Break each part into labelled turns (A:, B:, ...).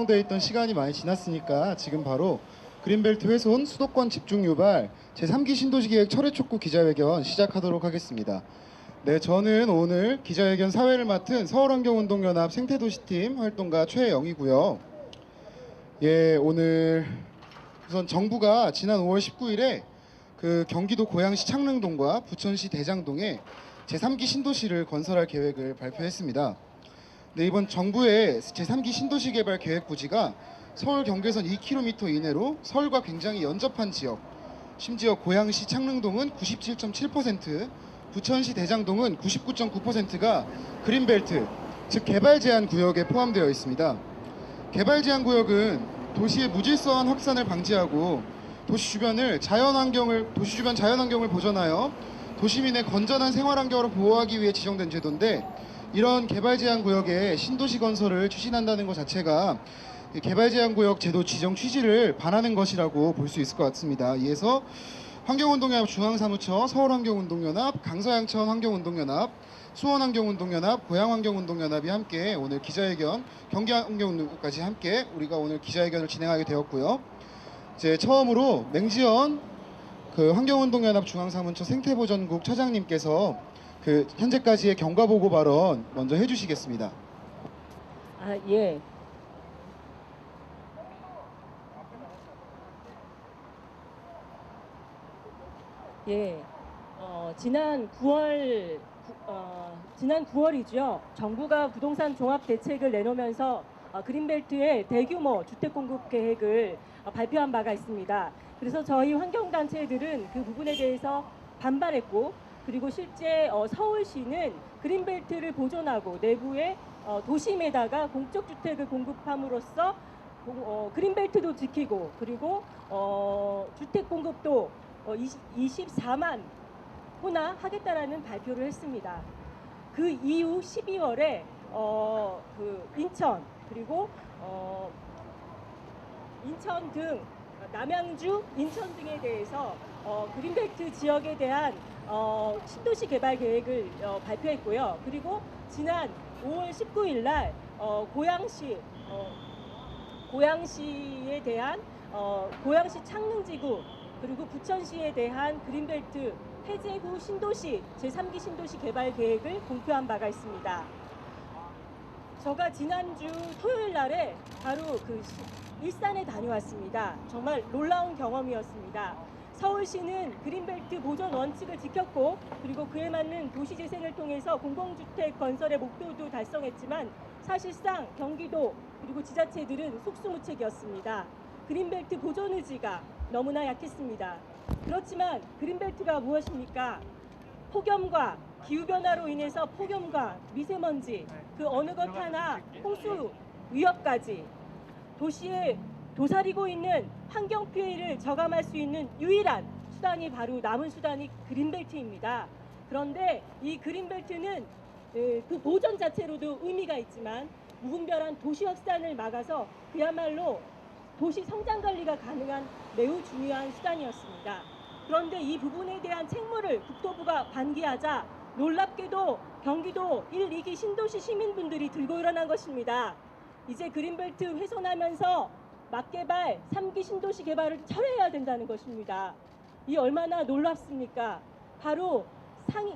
A: 되어 있던 시간이 많이 지났으니까 지금 바로 그린벨트 훼손 수도권 집중 유발 제3기 신도시 계획 철회 촉구 기자회견 시작하도록 하겠습니다. 네, 저는 오늘 기자회견 사회를 맡은 서울환경운동연합 생태도시팀 활동가 최영이고요. 예, 오늘 우선 정부가 지난 5월 19일에 그 경기도 고양시 창릉동과 부천시 대장동에 제3기 신도시를 건설할 계획을 발표했습니다. 네, 이번 정부의 제3기 신도시 개발 계획 부지가 서울 경계선 2km 이내로 서울과 굉장히 연접한 지역, 심지어 고양시 창릉동은 97.7%, 부천시 대장동은 99.9%가 그린벨트, 즉 개발 제한 구역에 포함되어 있습니다. 개발 제한 구역은 도시의 무질서한 확산을 방지하고 도시 주변 자연환경을 보존하여 도시민의 건전한 생활환경을 보호하기 위해 지정된 제도인데, 이런 개발 제한 구역에 신도시 건설을 추진한다는 것 자체가 개발 제한 구역 제도 지정 취지를 반하는 것이라고 볼 수 있을 것 같습니다. 이에서 환경운동연합 중앙사무처, 서울환경운동연합, 강서양천 환경운동연합, 수원환경운동연합, 고양환경운동연합이 함께 오늘 기자회견, 경기환경운동까지 함께 우리가 오늘 기자회견을 진행하게 되었고요. 이제 처음으로 맹지연 그 환경운동연합 중앙사무처 생태보전국 차장님께서 그 현재까지의 경과보고 발언 먼저 해주시겠습니다.
B: 예. 예. 지난 9월이죠. 정부가 부동산 종합 대책을 내놓으면서 그린벨트의 대규모 주택 공급 계획을 발표한 바가 있습니다. 그래서 저희 환경단체들은 그 부분에 대해서 반발했고, 그리고 실제 서울시는 그린벨트를 보존하고 내부에 도심에다가 공적주택을 공급함으로써 그린벨트도 지키고, 그리고 주택 공급도 24만 호나 하겠다라는 발표를 했습니다. 그 이후 12월에 그 인천, 그리고 인천 등 남양주, 인천 등에 대해서 그린벨트 지역에 대한 신도시 개발 계획을 발표했고요. 그리고 지난 5월 19일 날 고양시에 대한 고양시 창릉지구, 그리고 부천시에 대한 그린벨트 해제 후 신도시 제3기 신도시 개발 계획을 공표한 바가 있습니다. 제가 지난주 토요일 날에 바로 그 일산에 다녀왔습니다. 정말 놀라운 경험이었습니다. 서울시는 그린벨트 보존 원칙을 지켰고, 그리고 그에 맞는 도시재생을 통해서 공공주택 건설의 목표도 달성했지만 사실상 경기도 그리고 지자체들은 속수무책이었습니다. 그린벨트 보존 의지가 너무나 약했습니다. 그렇지만 그린벨트가 무엇입니까? 폭염과 기후변화로 인해서 폭염과 미세먼지, 그 어느 것 하나 홍수 위협까지 도시에 도사리고 있는 환경 피해를 저감할 수 있는 유일한 수단이 바로 남은 수단이 그린벨트입니다. 그런데 이 그린벨트는 그 보존 자체로도 의미가 있지만 무분별한 도시 확산을 막아서 그야말로 도시 성장 관리가 가능한 매우 중요한 수단이었습니다. 그런데 이 부분에 대한 책무를 국토부가 관기하자 놀랍게도 경기도 1, 2기 신도시 시민분들이 들고 일어난 것입니다. 이제 그린벨트 훼손하면서 막개발 3기 신도시 개발을 철회해야 된다는 것입니다. 이 얼마나 놀랍습니까? 바로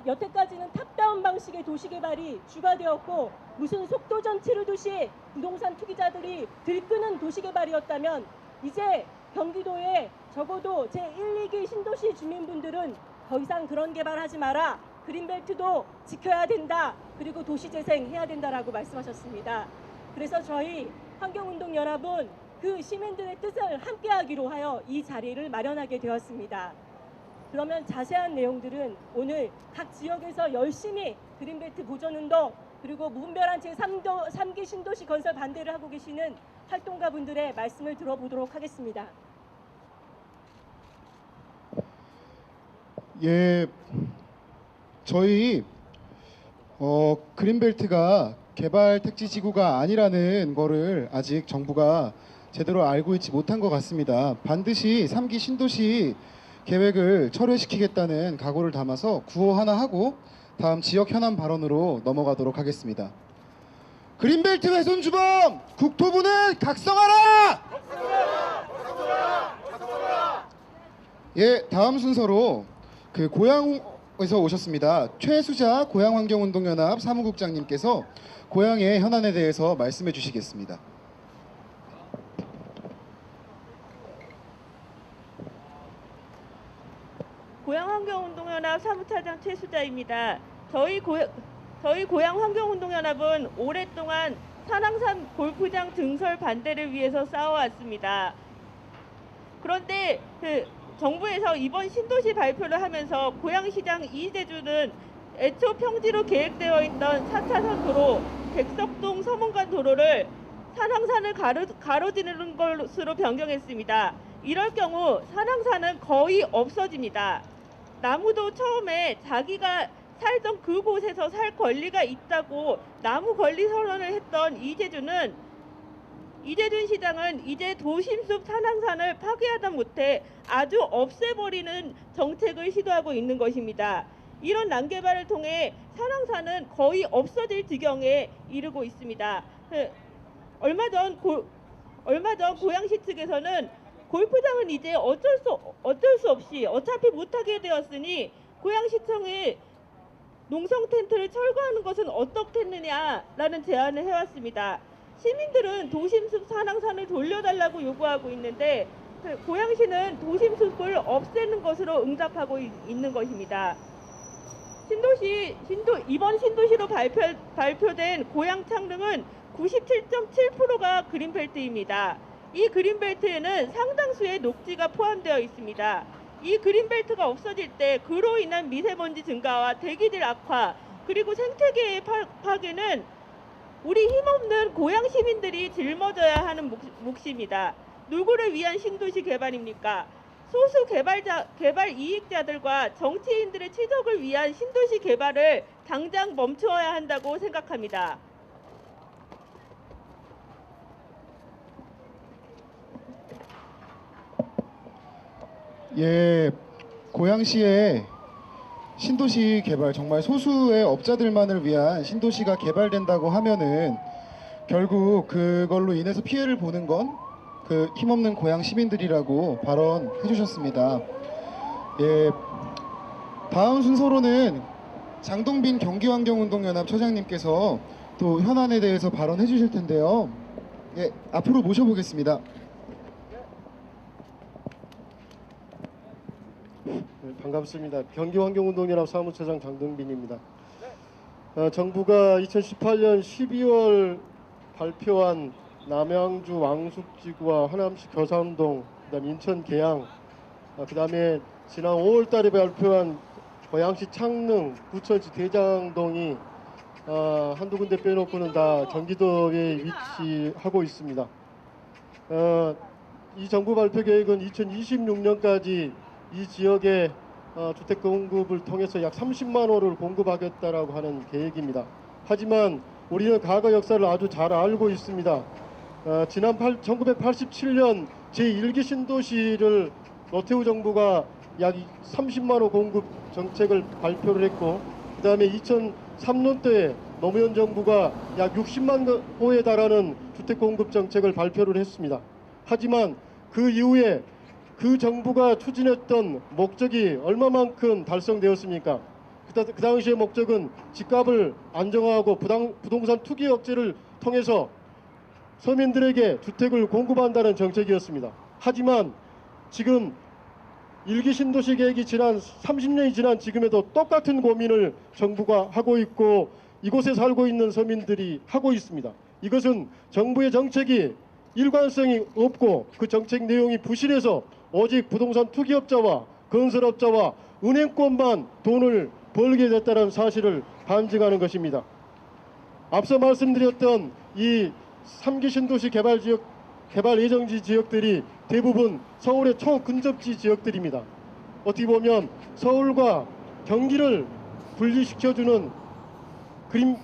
B: 여태까지는 탑다운 방식의 도시개발이 주가 되었고, 무슨 속도전 치르듯이 부동산 투기자들이 들끄는 도시개발이었다면, 이제 경기도에 적어도 제1, 2기 신도시 주민분들은 더 이상 그런 개발하지 마라, 그린벨트도 지켜야 된다, 그리고 도시재생 해야 된다라고 말씀하셨습니다. 그래서 저희 환경운동연합은 그 시민들의 뜻을 함께하기로 하여 이 자리를 마련하게 되었습니다. 그러면 자세한 내용들은 오늘 각 지역에서 열심히 그린벨트 보존운동, 그리고 무분별한 제3기 신도시 건설 반대를 하고 계시는 활동가분들의 말씀을 들어보도록 하겠습니다.
A: 예, 저희 그린벨트가 개발 택지 지구가 아니라는 거를 아직 정부가 제대로 알고 있지 못한 것 같습니다. 반드시 3기 신도시 계획을 철회시키겠다는 각오를 담아서 구호 하나 하고 다음 지역 현안 발언으로 넘어가도록 하겠습니다. 그린벨트 훼손 주범 국토부는 각성하라! 예, 다음 순서로 그 고양에서 오셨습니다. 최수자 고양환경운동연합 사무국장님께서 고양의 현안에 대해서 말씀해 주시겠습니다.
C: 고양환경운동연합 사무차장 최수자입니다. 저희 고양환경운동연합은 오랫동안 산왕산 골프장 증설 반대를 위해서 싸워왔습니다. 그런데 정부에서 이번 신도시 발표를 하면서 고양시장 이대주는 애초 평지로 계획되어 있던 4차선 도로 백석동 서문간 도로를 산왕산을 가로지르는 것으로 변경했습니다. 이럴 경우 산왕산은 거의 없어집니다. 나무도 처음에 자기가 살던 그곳에서 살 권리가 있다고 나무 권리 선언을 했던 이재준 시장은 이제 도심숲 산왕산을 파괴하다 못해 아주 없애버리는 정책을 시도하고 있는 것입니다. 이런 난개발을 통해 산왕산은 거의 없어질 지경에 이르고 있습니다. 얼마 전 고양시 측에서는 골프장은 이제 어쩔 수 없이 어차피 못하게 되었으니 고양시청에 농성 텐트를 철거하는 것은 어떻겠느냐라는 제안을 해왔습니다. 시민들은 도심숲 산왕산을 돌려달라고 요구하고 있는데 고양시는 도심숲을 없애는 것으로 응답하고 있는 것입니다. 이번 신도시로 발표된 고양 창릉은 97.7%가 그린벨트입니다. 이 그린벨트에는 상당수의 녹지가 포함되어 있습니다. 이 그린벨트가 없어질 때 그로 인한 미세먼지 증가와 대기질 악화 그리고 생태계의 파괴는 우리 힘없는 고양 시민들이 짊어져야 하는 몫입니다. 누구를 위한 신도시 개발입니까? 소수 개발 이익자들과 정치인들의 취적을 위한 신도시 개발을 당장 멈춰야 한다고 생각합니다.
A: 예, 고양시의 신도시 개발, 정말 소수의 업자들만을 위한 신도시가 개발된다고 하면은 결국 그걸로 인해서 피해를 보는 건 그 힘없는 고양 시민들이라고 발언해 주셨습니다. 예, 다음 순서로는 장동빈 경기환경운동연합 처장님께서 또 현안에 대해서 발언해 주실 텐데요. 예, 앞으로 모셔보겠습니다.
D: 네, 반갑습니다. 경기환경운동연합 사무처장 장동빈입니다. 정부가 2018년 12월 발표한 남양주 왕숙지구와 하남시 교산동, 그다음 인천 계양, 그다음에 지난 5월달에 발표한 고양시 창릉, 부천시 대장동이 한두 군데 빼놓고는 다 경기도에 위치하고 있습니다. 이 정부 발표 계획은 2026년까지 이 지역에 주택 공급을 통해서 약 30만 호를 공급하겠다라고 하는 계획입니다. 하지만 우리는 과거 역사를 아주 잘 알고 있습니다. 지난 1987년 제1기 신도시를 노태우 정부가 약 30만 호 공급 정책을 발표를 했고, 그 다음에 2003년도에 노무현 정부가 약 60만 호에 달하는 주택 공급 정책을 발표를 했습니다. 하지만 그 이후에 그 정부가 추진했던 목적이 얼마만큼 달성되었습니까? 그 당시의 목적은 집값을 안정화하고 부동산 투기 억제를 통해서 서민들에게 주택을 공급한다는 정책이었습니다. 하지만 지금 1기 신도시 계획이 지난 30년이 지난 지금에도 똑같은 고민을 정부가 하고 있고 이곳에 살고 있는 서민들이 하고 있습니다. 이것은 정부의 정책이 일관성이 없고 그 정책 내용이 부실해서 오직 부동산 투기업자와 건설업자와 은행권만 돈을 벌게 됐다는 사실을 반증하는 것입니다. 앞서 말씀드렸던 이 3기 신도시 개발 예정지 지역들이 대부분 서울의 초근접지 지역들입니다. 어떻게 보면 서울과 경기를 분리시켜주는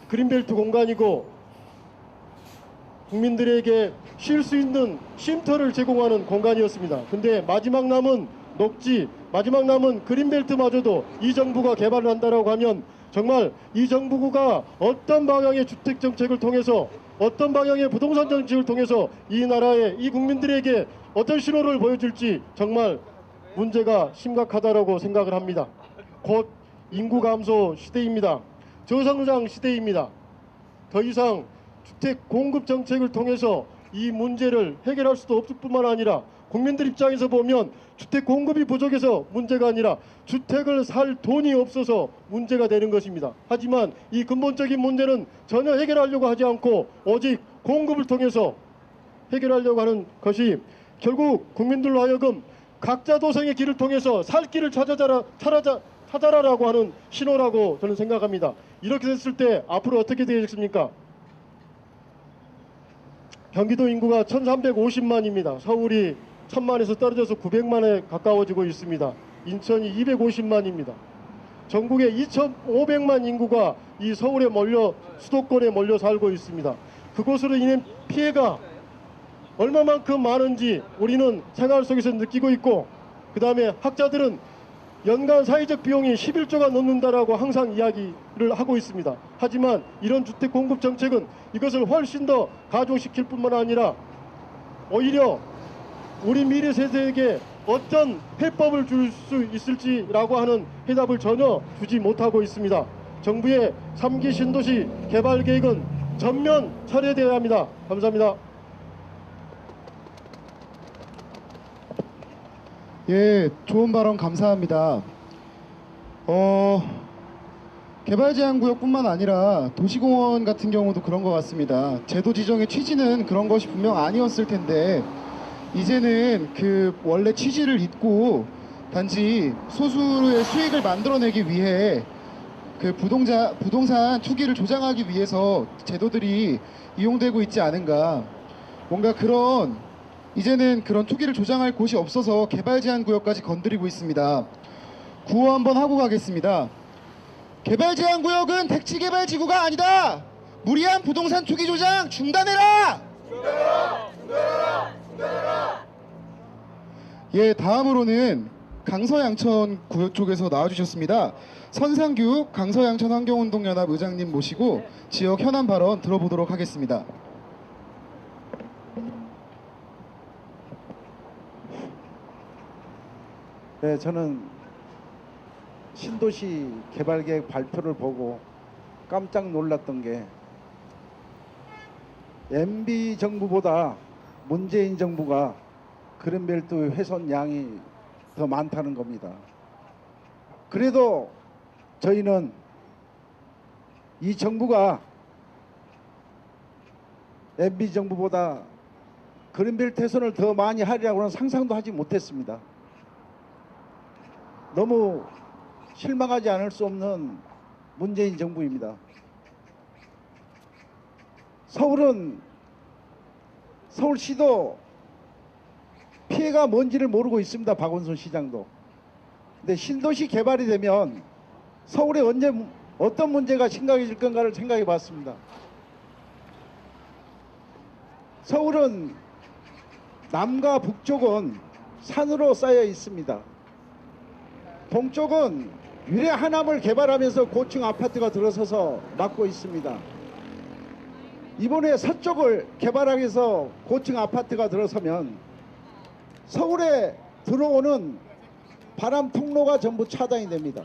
D: 그린벨트 공간이고 국민들에게 쉴 수 있는 쉼터를 제공하는 공간이었습니다. 근데 마지막 남은 녹지, 마지막 남은 그린벨트마저도 이 정부가 개발을 한다고 하면 정말 이 정부가 어떤 방향의 주택 정책을 통해서 어떤 방향의 부동산 정책을 통해서 이 나라의 이 국민들에게 어떤 신호를 보여줄지 정말 문제가 심각하다라고 생각을 합니다. 곧 인구 감소 시대입니다. 저성장 시대입니다. 더 이상 주택 공급 정책을 통해서 이 문제를 해결할 수도 없을 뿐만 아니라 국민들 입장에서 보면 주택 공급이 부족해서 문제가 아니라 주택을 살 돈이 없어서 문제가 되는 것입니다. 하지만 이 근본적인 문제는 전혀 해결하려고 하지 않고 오직 공급을 통해서 해결하려고 하는 것이 결국 국민들로 하여금 각자 도생의 길을 통해서 살 길을 찾아라라고 하는 신호라고 저는 생각합니다. 이렇게 됐을 때 앞으로 어떻게 되겠습니까? 경기도 인구가 1350만입니다. 서울이 1000만에서 떨어져서 900만에 가까워지고 있습니다. 인천이 250만입니다. 전국의 2500만 인구가 이 서울에 몰려 수도권에 몰려 살고 있습니다. 그곳으로 인한 피해가 얼마만큼 많은지 우리는 생활 속에서 느끼고 있고, 그 다음에 학자들은 연간 사회적 비용이 11조가 넘는다라고 항상 이야기를 하고 있습니다. 하지만 이런 주택 공급 정책은 이것을 훨씬 더 가중시킬 뿐만 아니라 오히려 우리 미래 세대에게 어떤 해법을 줄 수 있을지라고 하는 해답을 전혀 주지 못하고 있습니다. 정부의 3기 신도시 개발 계획은 전면 철회되어야 합니다. 감사합니다.
A: 예, 좋은 발언 감사합니다. 개발 제한 구역뿐만 아니라 도시공원 같은 경우도 그런 것 같습니다. 제도 지정의 취지는 그런 것이 분명 아니었을 텐데 이제는 그 원래 취지를 잊고 단지 소수의 수익을 만들어내기 위해 그 부동산 투기를 조장하기 위해서 제도들이 이용되고 있지 않은가. 뭔가 이제는 그런 투기를 조장할 곳이 없어서 개발 제한 구역까지 건드리고 있습니다. 구호 한번 하고 가겠습니다. 개발 제한 구역은 택지 개발 지구가 아니다. 무리한 부동산 투기 조장 중단해라. 예, 다음으로는 강서양천 구역 쪽에서 나와주셨습니다. 선상규 강서양천 환경운동연합 의장님 모시고 지역 현안 발언 들어보도록 하겠습니다.
E: 네, 저는 신도시 개발계획 발표를 보고 깜짝 놀랐던 게 MB 정부보다 문재인 정부가 그린벨트 훼손 양이 더 많다는 겁니다. 그래도 저희는 이 정부가 MB 정부보다 그린벨트 훼손을 더 많이 하리라고는 상상도 하지 못했습니다. 너무 실망하지 않을 수 없는 문재인 정부입니다. 서울시도 피해가 뭔지를 모르고 있습니다. 박원순 시장도. 근데 신도시 개발이 되면 서울에 언제 어떤 문제가 심각해질 건가를 생각해 봤습니다. 서울은 남과 북쪽은 산으로 쌓여 있습니다. 동쪽은 유래 하남을 개발하면서 고층 아파트가 들어서서 막고 있습니다. 이번에 서쪽을 개발하기 위해서 고층 아파트가 들어서면 서울에 들어오는 바람 통로가 전부 차단이 됩니다.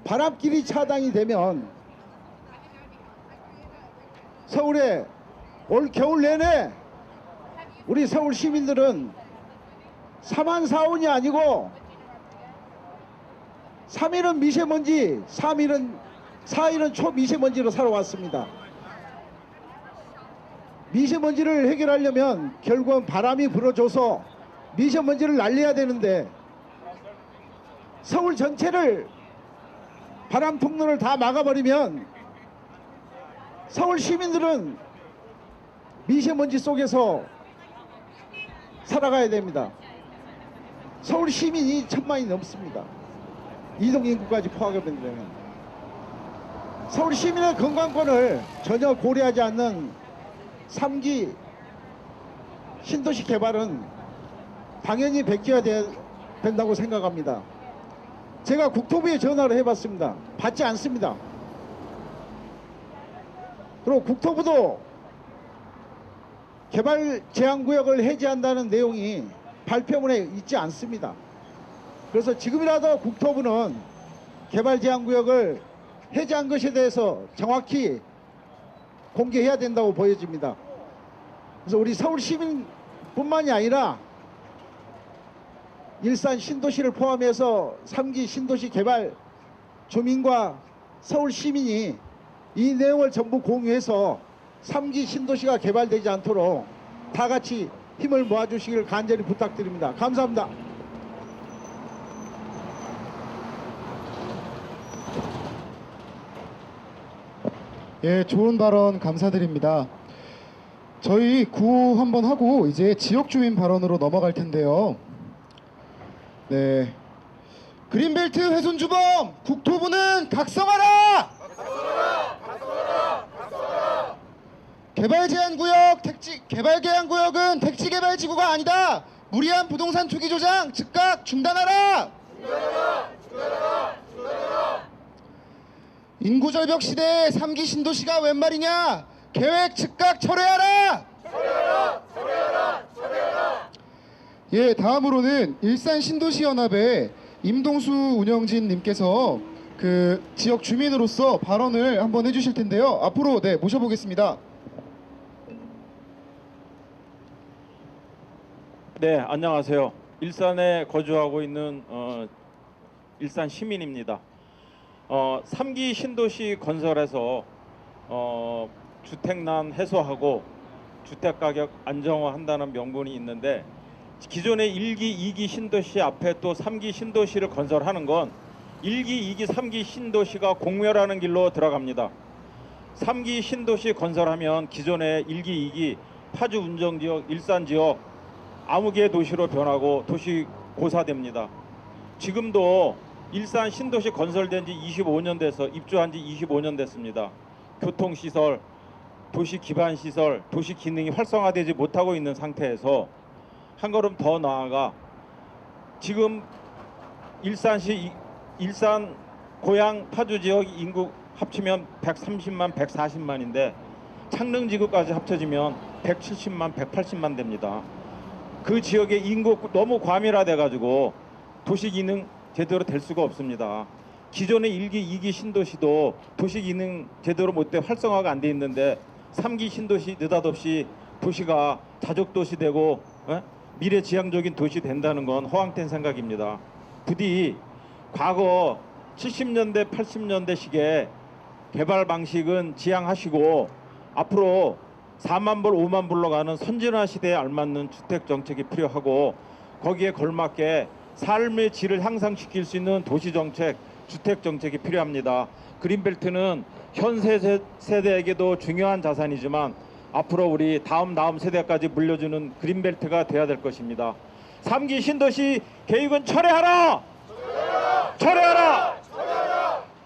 E: 바람길이 차단이 되면 서울에 올 겨울 내내 우리 서울 시민들은 3만 4온이 아니고 3일은 미세먼지, 4일은 초미세먼지로 살아왔습니다. 미세먼지를 해결하려면 결국은 바람이 불어줘서 미세먼지를 날려야 되는데 서울 전체를 바람 통로를 다 막아버리면 서울 시민들은 미세먼지 속에서 살아가야 됩니다. 서울 시민이 1000만이 넘습니다. 이동인구까지 포함되면 서울 시민의 건강권을 전혀 고려하지 않는 3기 신도시 개발은 당연히 백지화 된다고 생각합니다. 제가 국토부에 전화를 해봤습니다. 받지 않습니다. 그리고 국토부도 개발 제한 구역을 해제한다는 내용이 발표문에 있지 않습니다. 그래서 지금이라도 국토부는 개발 제한 구역을 해제한 것에 대해서 정확히 공개해야 된다고 보여집니다. 그래서 우리 서울 시민뿐만이 아니라 일산 신도시를 포함해서 3기 신도시 개발 주민과 서울 시민이 이 내용을 전부 공유해서 3기 신도시가 개발되지 않도록 다 같이 힘을 모아주시길 간절히 부탁드립니다. 감사합니다.
A: 예, 좋은 발언 감사드립니다. 저희 구호 한번 하고 이제 지역 주민 발언으로 넘어갈 텐데요. 네, 그린벨트 훼손 주범 국토부는 각성하라! 개발 제한 구역 개발 제한 구역은 택지 개발 지구가 아니다. 무리한 부동산 투기 조장 즉각 중단하라. 인구 절벽 시대에 3기 신도시가 웬 말이냐? 계획 즉각 철회하라. 예, 다음으로는 일산 신도시 연합의 임동수 운영진 님께서 그 지역 주민으로서 발언을 한번 해주실 텐데요. 앞으로 네 모셔보겠습니다.
F: 네, 안녕하세요. 일산에 거주하고 있는 일산 시민입니다. 3기 신도시 건설에서 주택난 해소하고 주택가격 안정화한다는 명분이 있는데 기존의 1기, 2기 신도시 앞에 또 3기 신도시를 건설하는 건 1기, 2기, 3기 신도시가 공멸하는 길로 들어갑니다. 3기 신도시 건설하면 기존의 1기, 2기 파주 운정지역, 일산지역 암흑의 도시로 변하고 도시 고사됩니다. 지금도 일산 신도시 건설된 지 25년 돼서 입주한 지 25년 됐습니다. 교통시설, 도시 기반시설, 도시 기능이 활성화되지 못하고 있는 상태에서 한 걸음 더 나아가 지금 일산시, 일산 고양 파주 지역 인구 합치면 130만, 140만인데 창릉지구까지 합쳐지면 170만, 180만 됩니다. 그 지역의 인구 너무 과밀화돼 가지고 도시 기능 제대로 될 수가 없습니다. 기존의 1기, 2기 신도시도 도시 기능 제대로 못돼 활성화가 안 돼 있는데 3기 신도시 느닷없이 도시가 자족도시 되고 미래지향적인 도시 된다는 건 허황된 생각입니다. 부디 과거 70년대, 80년대식의 개발 방식은 지양하시고 앞으로 4만 불, 5만 불로 가는 선진화 시대에 알맞는 주택 정책이 필요하고 거기에 걸맞게 삶의 질을 향상시킬 수 있는 도시 정책, 주택 정책이 필요합니다. 그린벨트는 현 세대에게도 중요한 자산이지만 앞으로 우리 다음 세대까지 물려주는 그린벨트가 돼야 될 것입니다. 3기 신도시 계획은 철회하라! 철회하라!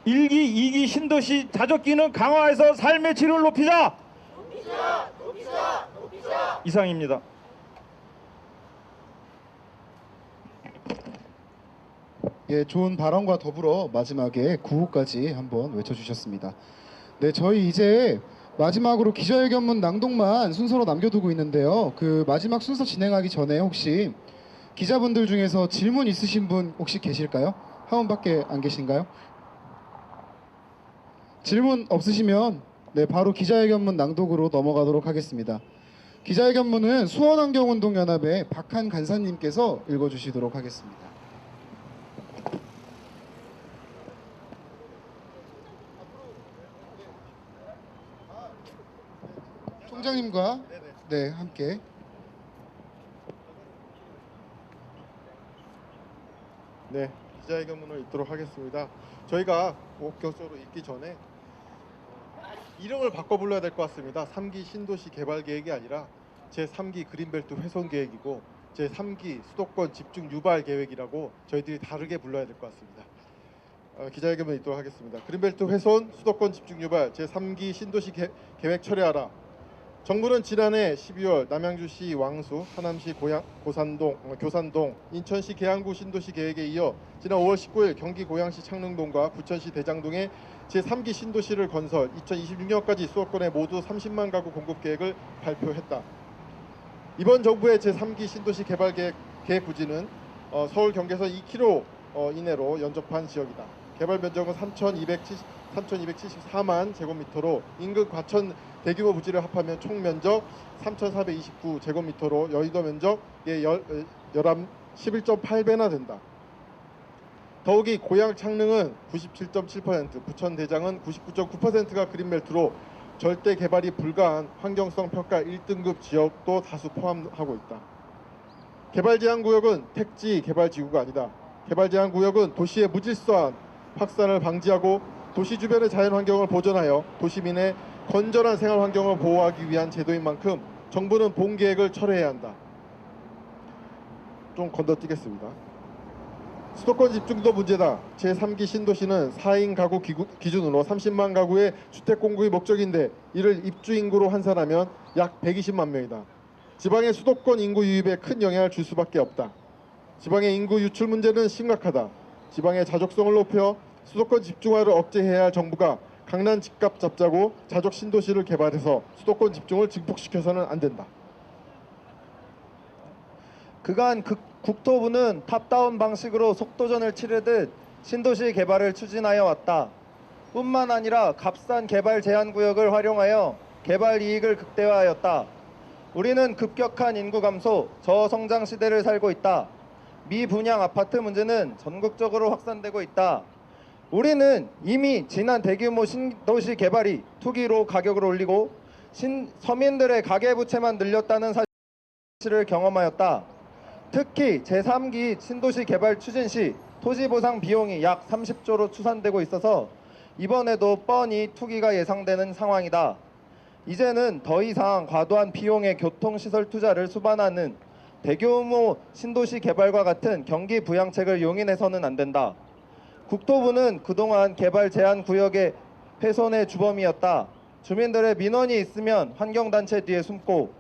F: 1기, 2기 신도시 자족기능 강화해서 삶의 질을 높이자! 이상입니다.
A: 예, 좋은 발언과 더불어 마지막에 구호까지 한번 외쳐주셨습니다. 네, 저희 이제 마지막으로 기자회견문 낭독만 순서로 남겨두고 있는데요. 그 마지막 순서 진행하기 전에 혹시 기자분들 중에서 질문 있으신 분 혹시 계실까요? 한 분밖에 안 계신가요? 질문 없으시면 네, 바로 기자회견문 낭독으로 넘어가도록 하겠습니다. 기자회견문은 수원환경운동연합의 박한 간사님께서 읽어주시도록 하겠습니다. 총장님과 네, 함께.
D: 네, 기자회견문을 읽도록 하겠습니다. 저희가 본격적으로 읽기 전에 이름을 바꿔 불러야 될 것 같습니다. 3기 신도시 개발 계획이 아니라 제3기 그린벨트 훼손 계획이고 제3기 수도권 집중 유발 계획이라고 저희들이 다르게 불러야 될 것 같습니다. 기자회견문 읽도록 하겠습니다. 그린벨트 훼손 수도권 집중 유발 제3기 신도시 계획 철회하라. 정부는 지난해 12월 남양주시 왕수, 하남시 교산동, 인천시 계양구 신도시 계획에 이어 지난 5월 19일 경기 고양시 창릉동과 부천시 대장동의
G: 제3기 신도시를 건설, 2026년까지 수도권에 모두 30만 가구 공급 계획을 발표했다. 이번 정부의 제3기 신도시 개발 계획 부지는 서울 경계에서 2km 이내로 연접한 지역이다. 개발 면적은 3,274만 제곱미터로 인근 과천 대규모 부지를 합하면 총 면적 3,429제곱미터로 여의도 면적의 11.8배나 된다. 더욱이 고양 창릉은 97.7%, 부천 대장은 99.9%가 그린벨트로 절대 개발이 불가한 환경성 평가 1등급 지역도 다수 포함하고 있다. 개발 제한 구역은 택지 개발 지구가 아니다. 개발 제한 구역은 도시의 무질서한 확산을 방지하고 도시 주변의 자연 환경을 보존하여 도시민의 건전한 생활 환경을 보호하기 위한 제도인 만큼 정부는 본 계획을 철회해야 한다. 좀 건너뛰겠습니다. 수도권 집중도 문제다. 제3기 신도시는 4인 가구 기준으로 30만 가구의 주택 공급이 목적인데 이를 입주 인구로 환산하면 약 120만 명이다. 지방의 수도권 인구 유입에 큰 영향을 줄 수밖에 없다. 지방의 인구 유출 문제는 심각하다. 지방의 자족성을 높여 수도권 집중화를 억제해야 할 정부가 강남 집값 잡자고 자족 신도시를 개발해서 수도권 집중을 증폭시켜서는 안 된다.
H: 그간 국토부는 탑다운 방식으로 속도전을 치르듯 신도시 개발을 추진하여 왔다. 뿐만 아니라 값싼 개발 제한 구역을 활용하여 개발 이익을 극대화하였다. 우리는 급격한 인구 감소, 저성장 시대를 살고 있다. 미분양 아파트 문제는 전국적으로 확산되고 있다. 우리는 이미 지난 대규모 신도시 개발이 투기로 가격을 올리고 서민들의 가계부채만 늘렸다는 사실을 경험하였다. 특히 제3기 신도시 개발 추진 시 토지보상 비용이 약 30조로 추산되고 있어서 이번에도 뻔히 투기가 예상되는 상황이다. 이제는 더 이상 과도한 비용의 교통시설 투자를 수반하는 대규모 신도시 개발과 같은 경기 부양책을 용인해서는 안 된다. 국토부는 그동안 개발 제한 구역의 훼손의 주범이었다. 주민들의 민원이 있으면 환경단체 뒤에 숨고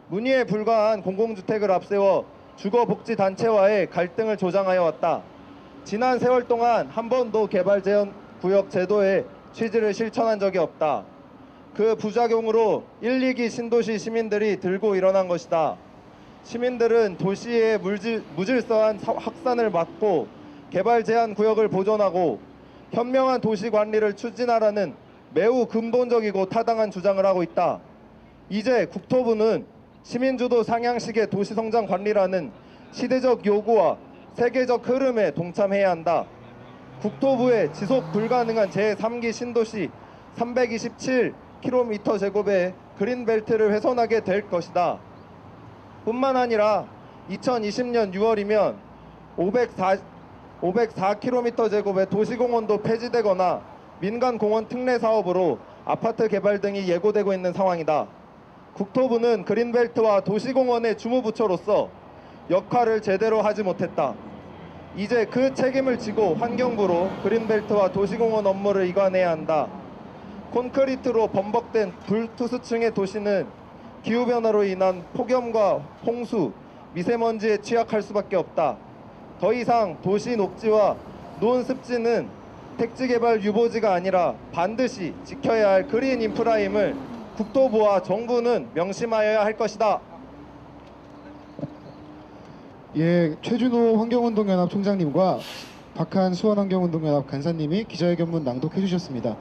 H: 문의에 불과한 공공주택을 앞세워 주거복지단체와의 갈등을 조장하여 왔다. 지난 세월 동안 한 번도 개발 제한 구역 제도의 취지를 실천한 적이 없다. 그 부작용으로 1, 2기 신도시 시민들이 들고 일어난 것이다. 시민들은 도시의 무질서한 확산을 막고 개발 제한 구역을 보존하고 현명한 도시 관리를 추진하라는 매우 근본적이고 타당한 주장을 하고 있다. 이제 국토부는 시민주도 상향식의 도시성장 관리라는 시대적 요구와 세계적 흐름에 동참해야 한다. 국토부의 지속 불가능한 제3기 신도시 327km/제곱의 그린벨트를 훼손하게 될 것이다. 뿐만 아니라 2020년 6월이면 504km/제곱의 도시공원도 폐지되거나 민간공원 특례 사업으로 아파트 개발 등이 예고되고 있는 상황이다. 국토부는 그린벨트와 도시공원의 주무부처로서 역할을 제대로 하지 못했다. 이제 그 책임을 지고 환경부로 그린벨트와 도시공원 업무를 이관해야 한다. 콘크리트로 범벅된 불투수층의 도시는 기후변화로 인한 폭염과 홍수, 미세먼지에 취약할 수밖에 없다. 더 이상 도시 녹지와 논습지는 택지개발 유보지가 아니라 반드시 지켜야 할 그린 인프라임을 국토부와 정부는 명심하여야 할 것이다.
A: 예, 최준호 환경운동연합 총장님과 박한 수원환경운동연합 간사님이 기자회견문 낭독해 주셨습니다.